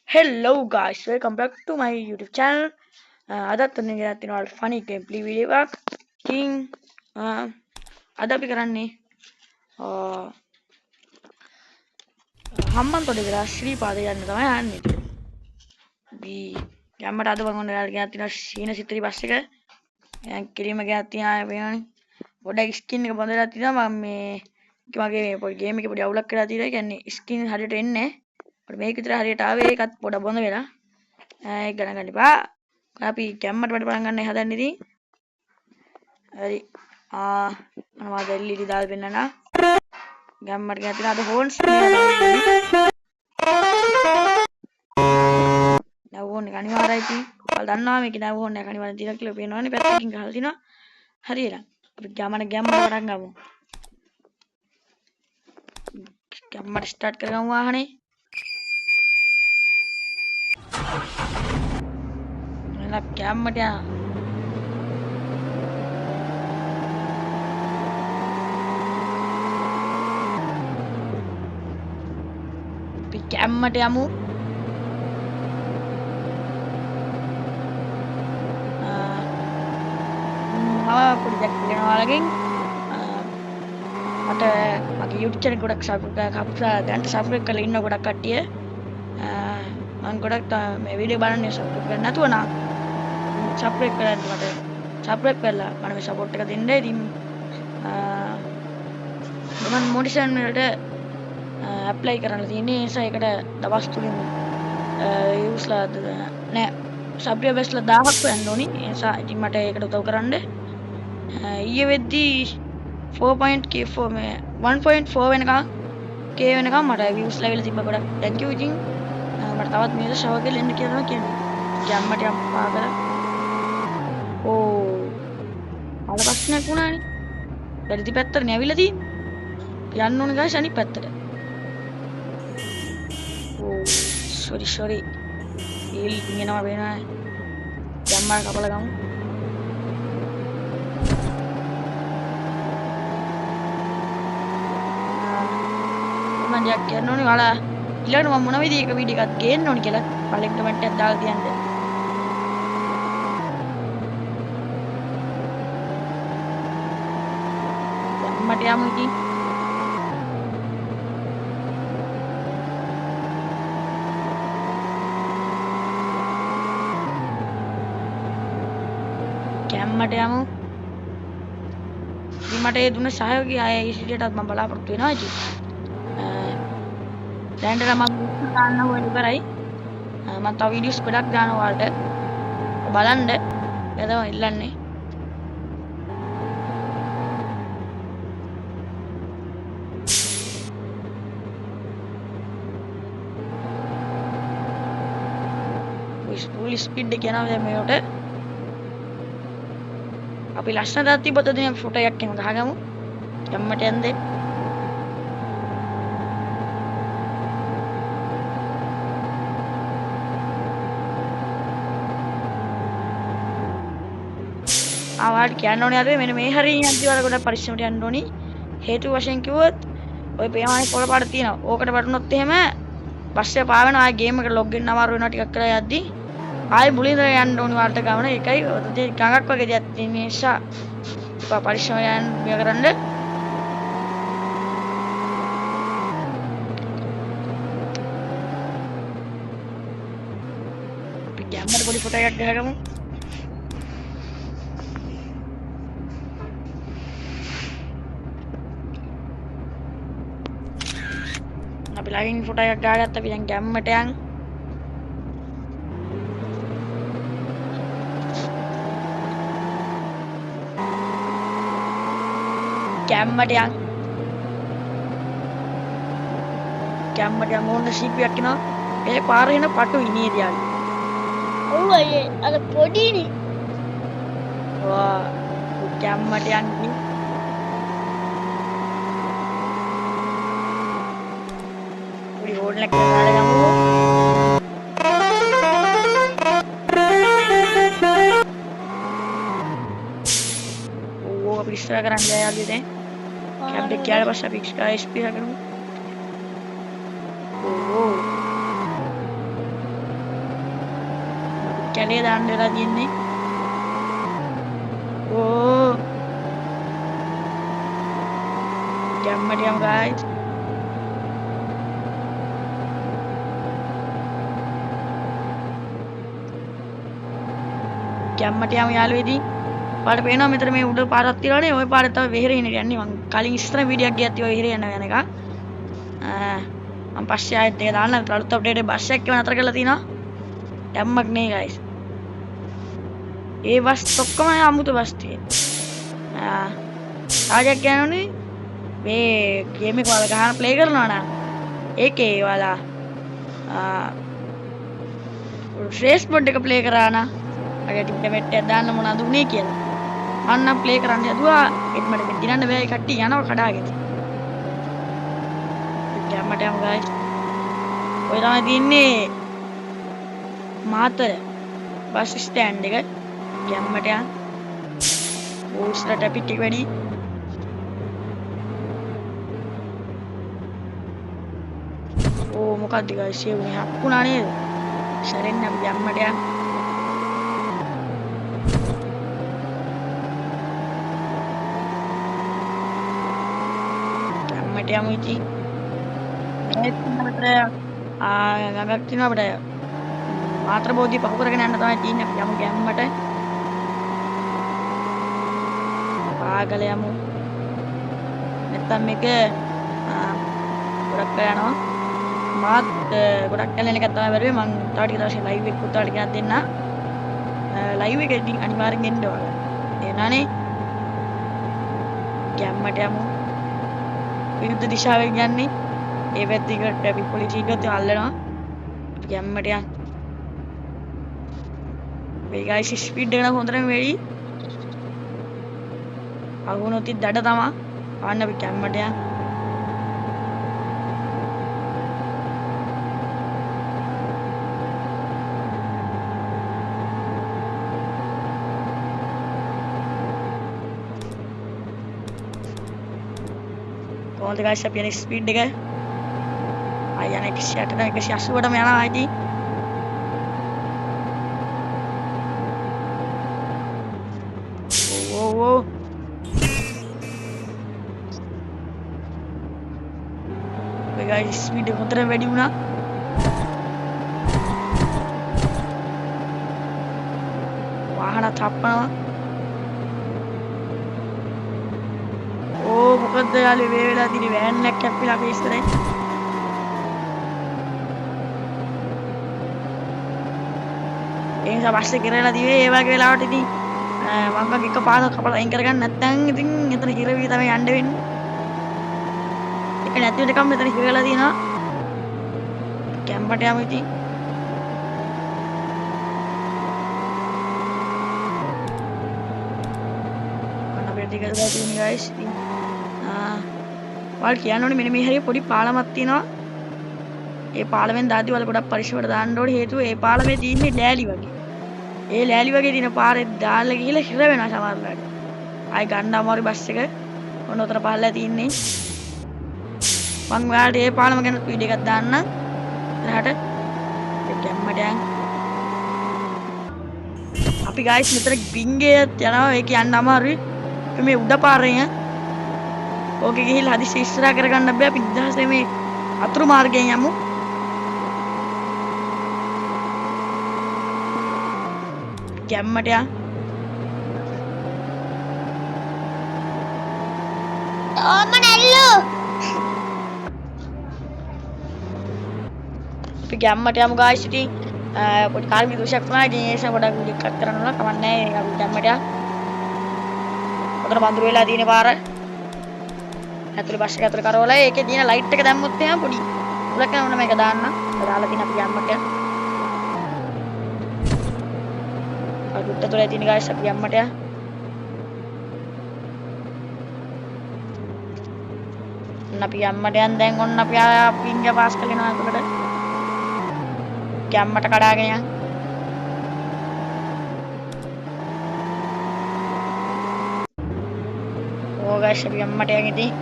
Hello guys, welcome back to my YouTube channel. අදත් ඔන්න ගෙනත් තිනවා funny gameplay video එකක්. ඉතින් අද අපි කරන්නේ හම්බන්තොට ඉඳලා ශ්‍රීපාද යන්න තමයි යන්නේ. අපි යම්මට අද මම ඔයාලට ගෙනත් තිනවා සීන සිතරි බස් එක. දැන් කිරීම ගෙනත් තියා වෙනවනේ. පොඩ්ඩක් ස්කින් එක බඳලා තිනවා මම මගේ මේ පොඩි ගේම් එකේ පොඩි අවුලක් වෙලා තියෙනවා. ඒ කියන්නේ ස්කින් හරියට එන්නේ නැහැ. මේක විතර හරියට ආවේ ඒකත් පොඩ බොඳ වෙලා. ඒක ගණන් ගන්න එපා. අපි කැම්මට පටන් ගන්න හදන්නේ ඉතින්. හරි. මම LED දාලා පෙන්නනවා. කැම්මට ගියා තියෙන අද හෝන්ස් නැවෝන් එක අනිවාර්යයි ඉතින්. ඔයාලා දන්නවා මේකේ නැවෝන් එක අනිවාර්යෙන් තියෙනවා කියලා පේනවනේ පැත්තකින් ගහලා තිනවා. හරියට. අපි කැම්මට පටන් ගමු. කැම්මට ස්ටාර්ට් කරගමු වාහනේ. කැම්මට යනවා. අපි කැම්මට යමු. මම පොඩි දෙයක් කියනවා ඔයාලගෙන්. මට මගේ YouTube channel ගොඩක් සබ්ස්ක්‍රයිබ් කරලා ඉන්න ගොඩක් කට්ටිය. මම ගොඩක් මේ වීඩියෝ බලන්නේ සබ්ස්ක්‍රයිබ් කරලා නැතුව නම් සබ්ස්ක්‍රයිබ් කරන්න මට සබ්ස්ක්‍රයිබ් කරලා මට මේ සපෝට් එක දෙන්න. ඉතින් මම මොඩිෂන් වලට ඇප්ලයි කරන්න තියෙන්නේ. ඒ නිසා ඒකට දවස් තුලින් යූස්ලා නෑ සබ්ස්ක්‍රයිබර්ස්ලා 1000ක් වෙන්න ඕනි. ඒ නිසා ඉතින් මට ඒකට උදව් කරන්න. ඊයේ වෙද්දී 4.4 මේ 1.4 වෙනකම් K වෙනකම් මට views ලැබිලා තිබ්බ ගොඩක් thank you. ඉතින් මට තවත් මේක ෂවර් එකේ එන්න කියලා තමයි කියන්නේ. කැම්මට යම් පාගල. අල ප්‍රශ්නයක් වුණානේ. වැඩි පැත්තටනේ ඇවිල්ලා තියෙන්නේ. යන්න ඕනේ ගායිස් අනිත් පැත්තට. sorry. ඒලි ඉගෙනවා වෙනවා. කැම්මට කපලා ගමු. මම දෙයක් කියන්න ඕනේ. ඔයාලා ඊළඟට මම මොන විදිහක වීඩියෝ එකක් ගේන්න ඕනේ කියලා පළවෙනි කමෙන්ට් එකක් දාලා තියන්න. මට යමු ඉතින්. කැම්මට යමු. ඉතින් මට ඒ දුන්න සහයෝගය ආයේ ඉසිටියටත් මම බලාපොරොත්තු වෙනවා ඉතින්. දැන් මම ගන්න ඕනේ ඉවරයි. මම තව වීඩියෝස් ගොඩක් දානවා ඔයාලට. බලන්න. එදම ඉල්ලන්නේ. full speed එක යනවා දැන් මේකට. අපි ලස්සන දාත් තිබ්බොත් දෙන ෆොටෝ එකක් එහෙම ගහගමු. කැම්මට යන්නේ. ආවාට කියන්න ඕනේ අර මෙන්න මේ හරිය යන්ති වල ගොඩක් පරිස්සමට යන්න ඕනි. හේතු වශයෙන් කිව්වොත් ඔය පේමානේ පොළ පාට තියෙනවා. ඕකට වැටුනොත් එහෙම බස් එක පාවෙනවා. ආයේ ගේම් එකට ලොග් වෙන්න අමාරු වෙනවා ටිකක් කරලා යද්දි. ආයේ මුලින්ද යන්න ඕනි වලට ගමන. ඒකයි ඔතේ ගඟක් වගේ දෙයක් තියෙන නිසා පරිස්සම යන්න මෙයා කරන්න. අපි කැමරා පොඩි ෆොටෝ එකක් ගහගමු. අපි ළඟින් ෆොටෝ එකක් ගහගත්තා. අපි දැන් කැම්මට යන්. කැම්මට ඕන සීපියක් එනවා. ඒ පාර එන පටු ඉනියද යන්නේ. ඔව් අය අර පොඩිනේ. වා කැම්මට යන්නේ. පොඩි හෝල්ඩ් එකක් දාලා ගමු. අපි ඉස්සර කරන්න යාළුවෝ දැන්. කැබ් එක ගියාට පස්සේ අපි ස්පීඩ් කරමු. කැලේ දාන්න වෙලා තියෙන්නේ. ඕ ගැම්මට යමු guys. ගැම්මට යමු යාළුවෝ ඉතින්. පාට පේනවා මෙතන මේ උඩ පාරක් තියෙනවානේ. ওই පාරේ තමයි වෙහෙර ඉන්නේ යන්නේ. මං කලින් ඉස්සර වීඩියෝ එකක් ගියත් ඔය වෙහෙර යන එක. මම පස්සේ ආයෙත් ඒක දාන්න අලුත් අප්ඩේට් එක බස් එකක් නතර කරලා තිනවා. යම්මක් නේ guys. ඒ බස් ඔක්කොම අමුතු බස් තියෙන්නේ. ආජක් යනෝනේ මේ ගේම් එක වල ගහන ප්ලේ කරනවා නම් ඒකේ ඔයාලා ෆේස් මොඩ් එක ප්ලේ කරා නම් අර ටිකට් එකක් දාන්න මොනවද උනේ කියලා. අන්න ප්ලේ කරන්න හදුවා. ඒත් මට දිනන්න බෑ කට්ටිය යනවා කඩාගෙන. ගැම්මට යමු guys. ඔය තමයි තියන්නේ මාතර බස් ස්ටෑන්ඩ් එක. ගැම්මට යන්න. ඕස්ලා ට්‍රැෆික් එක වැඩි. ඕ මොකක්ද guys ඒ වුනේ හක්කුණා නේද? සැරෙන්න අපි ගැම්මට යන්න. ගැම්මට යමු ඉතින්. ගඟක් තියෙනවා අපිට මාතර බෝධිය පහු කරගෙන යන්න තමයි තියෙන්නේ. අපි යමු ගැම්මට. පාගල යමු. නැත්තම් මේක ගොඩක් යනවා. මාත් ගොඩක් කලින් එකක් තමයි බැලුවේ. මම තව ටික දවසේ ලයිව් එකක් උත්තරට ගෙනත් දෙන්න. ලයිව් එක ඉතින් අනිවාර්යෙන් එන්න ඕන. එනනේ. ගැම්මට යමු. විරුද්ධ දිශාවෙන් යන්නේ. ඒ පැත්තේ ට්‍රැෆික් පොලිසිය ගියොත් අල්ලනවා. අපි ගැම්මට යන්න. මේ ගයිස් ස්පීඩ් එක නම් හොඳටම වැඩි. අහුනොත් දඩ තමා. ආන්න අපි ගැම්මට යන්න. කොහොමද ගයිස් අපි යන ස්පීඩ් එක? ආය යන 160ට 180ටම යනවා ඉතින්. ඕ මේ ගයිස් ස්පීඩ් එක හොඳට වැඩි වුණා. වාහන තප්පනවා. ඕ මොකද්ද යාළුවෝ මේ වෙලාව තියෙන වෑන් එකක් කැපිලා අපි ඉස්සරේ. ඒ නිසා බස් එක ඉරලා දිවේ ඒ වගේ වෙලාවට ඉතින් මම වගේ එක පාරක් කපලා අයින් කරගන්න නැත්නම් ඉතින් එතන හිර වී තමයි යන්න වෙන්නේ. ඒක නැති වෙනකම් මෙතන හිරලා තියෙනවා. කැම්පට යමු ඉතින්. කන්න අපේ ටික දාලා තියෙන guys. වල් කියනෝනේ මෙන්න මේ හැරේ පොඩි පාලමක් තියෙනවා. ඒ පාලමෙන් දාද්දි වල ගොඩක් පරිස්සමට දාන්න ඕනේ. හේතුව ඒ පාලමේ තියෙන්නේ ලෑලි වගේ. ඒ ලෑලි වගේ තියෙන පාරේ දාලා ගිහලා හිර වෙනවා සමහරවිට. ආයි ගන්න අමාරු බස් එක. ඔන්න උතර පහළලා තින්නේ. මං ඔයාලට ඒ පාලම ගැන වීඩියෝ එකක් දාන්න. එතනට ඒ ගැම්මට යන්. අපි guys මෙතන බින්ගේ යනවා. ඒක යන්න අමාරුයි. අපි මේ උඩ පාරේ ඕකේ ගිහිල්ලා හදිස්සි ඉස්සරහා කරගන්න බෑ. අපි නිදහසේ මේ අතුරු මාර්ගයෙන් යමු. ගැම්මට යන්. ඕම නැල්ලු. අපි ගැම්මට යමු guys ඉතින්. පොඩි කාර්මික දෝෂයක් වුණා. ඉතින් ඒ නිසා පොඩක් වීඩියෝ එකක් කරන්න ඕන. කමක් නැහැ. අපි ගැම්මට යන්. උතර බඳුරු වෙලා තියෙන පාර. ඇතුළේ බස් එක ඇතුළේ කරවලා ඒකේ තියෙන ලයිට් එක දැම්මොත් එහෙනම් පොඩි උලක් කරන මේක දාන්න. දාලා තියෙන අපි ගැම්මට යන්. අදුත්ත තුලේ තියෙන guys අපි ගැම්මට යන්. අපි ගැම්මට යන්. දැන් ඔන්න අපි පින්ග පාස් කරලා යනවා එතකොට. ගැම්මට කඩාගෙන යන්. ඕ guys අපි ගැම්මට යන් ඉතින්.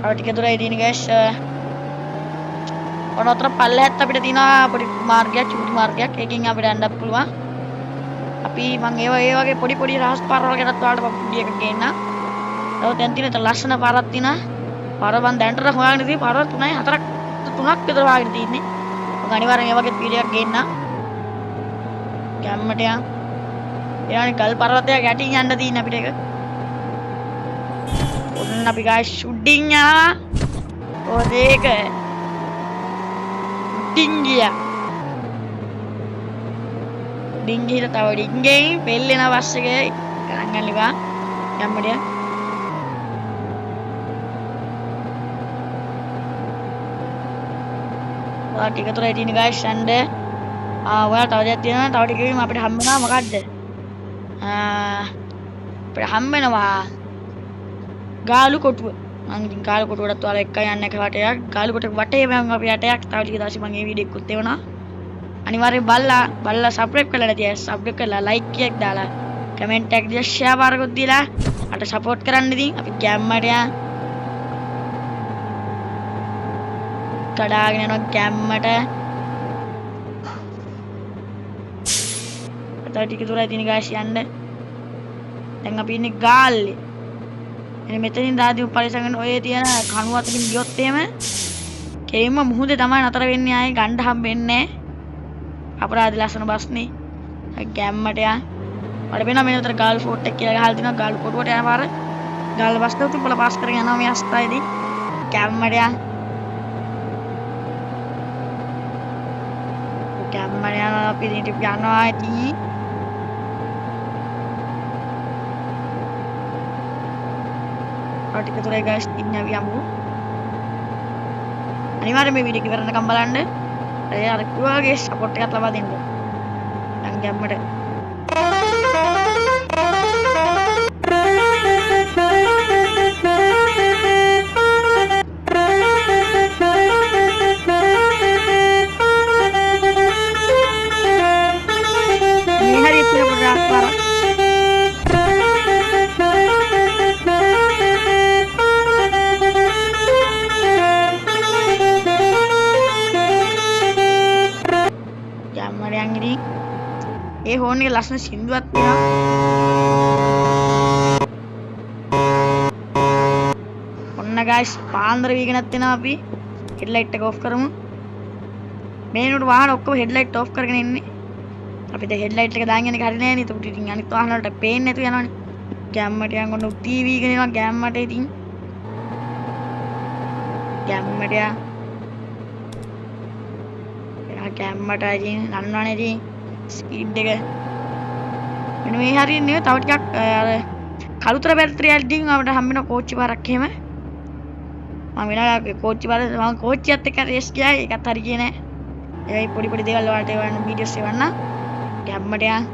අර ටික දුරයි තියෙන guys. ඔන්න උතර පල්ලෙහාත් අපිට තියෙනවා පොඩි මාර්ගයක් චූටි මාර්ගයක්. ඒකෙන් අපිට යන්නත් පුළුවන්. අපි මම ඒ වගේ පොඩි රහස් පාරවල් ගැනත් ඔයාලට පොඩි එකක් ගේන්න. තව දැන් තියෙන ලස්සන පාරක් තියෙනවා. පාර මම දැනට හොයාගෙන ඉතින් පාර 3යි 4ක් 3ක් විතර හොයාගෙන තියෙන්නේ. මම අනිවාර්යෙන් ඒ වගේ වීඩියෝ එකක් ගේන්න. ගැම්මට යන්. ඊළඟ ගල් පර්වතයක් යටින් යන්න තියෙන අපිට ඒක. ඔන්න අපි ගායි ෂුටින් යනවා. ඔතේක ඩිංගියා ඩිංගියට තව ඩිංගෙන් පෙල්ලෙන බස් එක ගණන් ගන්න එපා යම්මඩිය ඔයා ටික තුරයි තියෙන ගායිස් යන්න ඔයා තව දෙයක් තියෙනවා තව ටිකකින් අපිට හම්බ වෙනවා මොකද්ද අපිට හම්බ වෙනවා ගාලු කොටුව මම ඉතින් ගාලු කොටුවටත් ඔයාලා එක්ක යන්න එක වටයක් ගාලු කොටුව වටේ මම අපි යටයක් තව ටික දවස් මම මේ වීඩියෝ එකකුත් එවනවා අනිවාර්යෙන් බලලා සබ්ස්ක්‍රයිබ් කරලා නැති අය සබ්ස්ක්‍රයිබ් කරලා ලයික් එකක් දාලා කමෙන්ට් එකක් දීලා ෂෙයා පාරකුත් දීලා අට සපෝට් කරන්න ඉතින් අපි ගැම්මට යන් කඩාගෙන යනවා ගැම්මට තව ටික දුරයි තියෙන ගායිස් යන්න දැන් අපි ඉන්නේ ගාල්ලේ එනේ මෙතනින් දාදී උපරිසංගන ඔය තියෙන කණු අතරින් ගියොත් එහෙම කෙලින්ම මුහුදේ තමයි නතර වෙන්නේ ආයේ ගන්න හම්බෙන්නේ අපරාධ ලස්සන බස්නේ ගැම්මට යන් වල වෙනවා මේ උතර ගාල් ෆෝට් එක කියලා ගහලා තිනවා ගාල් කොටුවට යන පාර ගාල් බස් එක උතුම් බල පාස් කරගෙන යනවා මේ අස්තයේදී ගැම්මට යන් ගැම්මට යනවා අපි ඉතින් යනවා ඉතින් ටික තුරයි ගායිස් ඉන්න අපි යමු අනිවාර්යෙන් මේ වීඩියෝ එක ඉවරනකම් බලන්න අර කිව්වාගේ සපෝට් එකක් ලබා දෙන්න දැන් ගැම්මට මේ හරියට පොඩ්ඩක් පාරක් ඒ හෝන් එක ලස්සන සින්දුවක් තියෙනවා ඔන්න ගයිස් පාන්දර වීගෙනත් එනවා අපි හෙඩ්ලයිට් එක ඔෆ් කරමු මේනොට වාහන ඔක්කොම හෙඩ්ලයිට් ඔෆ් කරගෙන ඉන්නේ අපිට හෙඩ්ලයිට් එක දාගෙන යන එක හරිය නෑ නේ ඒක ඉතින් අනිත් වාහන වලට පේන්නේ නැතු යනවනේ ගැම්මට යන් ඔන්න ටීවී ගෙන යනවා ගැම්මට ඉතින් ගැම්මට ගැම්මට ඉතින් නන්නවනේ ඉතින් ස්පීඩ් එක මෙන්න මේ හරිය නේ තව ටිකක් අර කළුතර බැටරියල්ඩින් අපිට හම්බ වෙන කෝච්චි පාරක් එහෙම මම වෙනවා කෝච්චි පාර මම කෝච්චියත් එක්ක රේස් ගියා ඒකත් හරිය නෑ ඒයි පොඩි දේවල් වලට එවන්න වීඩියෝස් එවන්න ගැම්මට යන්